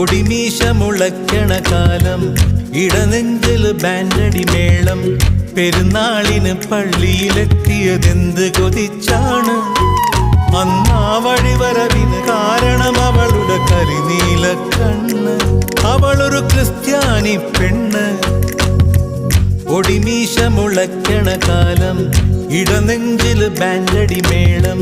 ഒടിമീശ മുളയ്ക്കണ കാലം, ഇടനെഞ്ചില് ബാൻഡടി മേളം. പെരുന്നാളിന് പള്ളിയിലെത്തിയതെന്ത് കൊതിച്ചാണ്. അന്നാ വഴിവരവിന് കാരണം അവളുടെ കരിനീല കണ്ണ്. അവളൊരു ക്രിസ്ത്യാനി പെണ്ണ്. ഒടിമീശ മുളയ്ക്കണ കാലം, ഇടനെഞ്ചില് ബാൻഡടി മേളം.